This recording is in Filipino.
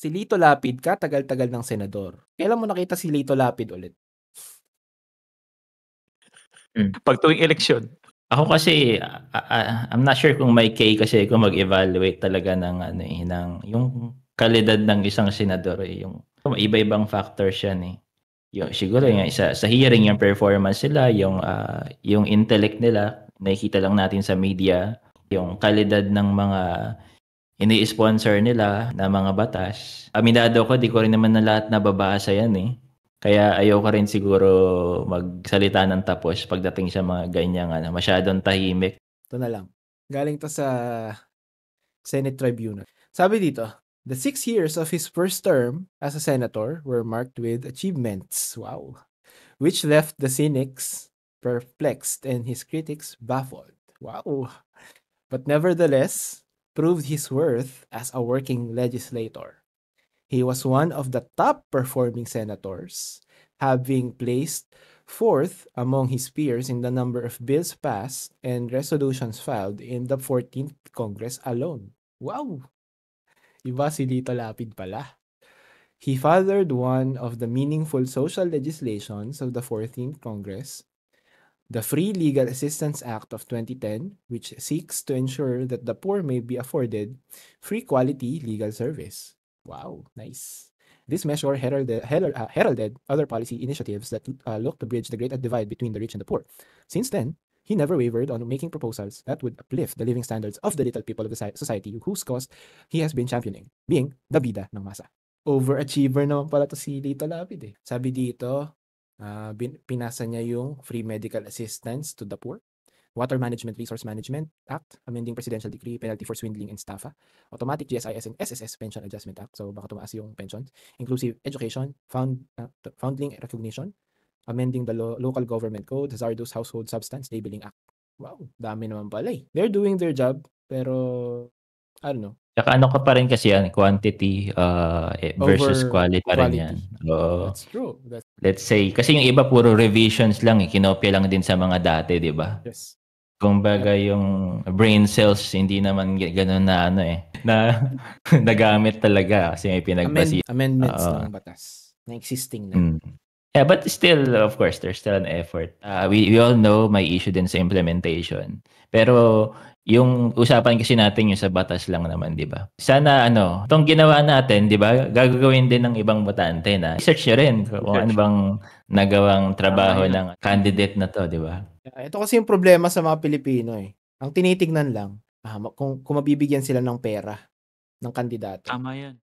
Si Lito Lapid katagal-tagal ng senador. Kailan mo nakita si Lito Lapid ulit? Pag tuwing eleksyon. Ako kasi I'm not sure kung may K kasi kung mag-evaluate talaga ng ng yung kalidad ng isang senador yung iba-ibang factors yan eh. Yung siguro yung sa hearing yung performance nila, yung intellect nila, nakikita lang natin sa media, yung kalidad ng mga ini-sponsor nila na mga batas. Aminado ko, di ko rin naman na lahat nababasa yan eh. Kaya ayoko rin siguro magsalita ng tapos pagdating sa mga ganyang masyadong tahimik. Ito na lang. Galing to sa Senate Tribunal. Sabi dito, the 6 years of his first term as a senator were marked with achievements. Wow. Which left the cynics perplexed and his critics baffled. Wow. But nevertheless, proved his worth as a working legislator. He was one of the top performing senators, having placed fourth among his peers in the number of bills passed and resolutions filed in the 14th Congress alone. Wow! Iba si Lito Lapid pala. He fathered one of the meaningful social legislations of the 14th Congress, the Free Legal Assistance Act of 2010, which seeks to ensure that the poor may be afforded free quality legal service. Wow, nice. This measure heralded other policy initiatives that look to bridge the great divide between the rich and the poor. Since then, he never wavered on making proposals that would uplift the living standards of the little people of the society whose cause he has been championing, being the bida ng masa. Overachiever naman pala to si Lito Lapid eh. Sabi dito, pinasa niya yung free medical assistance to the poor, Water Management Resource Management Act, amending Presidential Decree, penalty for swindling and staffa, automatic GSIS and SSS Pension Adjustment Act, so baka tumaas yung pensions, inclusive education, foundling recognition, amending the local government code, hazardous household substance labeling act. Wow, dami naman pala eh. They're doing their job, pero I don't know. Tsaka ka pa rin kasi yan, quantity versus quality pa rin yan. That's true. Let's say, kasi yung iba puro revisions lang kinopya lang din sa mga dati, di ba? Yes. Kumbaga yung brain cells, hindi naman gano'n na na nagamit talaga kasi may pinagbasihan. Amendments ng batas na existing na. Yeah, but still, of course, there's still an effort. We all know may issue din sa implementation. Pero yung usapan kasi natin yung sa batas lang naman, di ba? Sana itong ginawa natin, di ba, gagawin din ng ibang botante na research nyo rin kung ano bang nagawang trabaho ng candidate na to, di ba? Ito kasi yung problema sa mga Pilipino eh. Ang tinitignan lang, kung mabibigyan sila ng pera ng kandidato. Tama yan.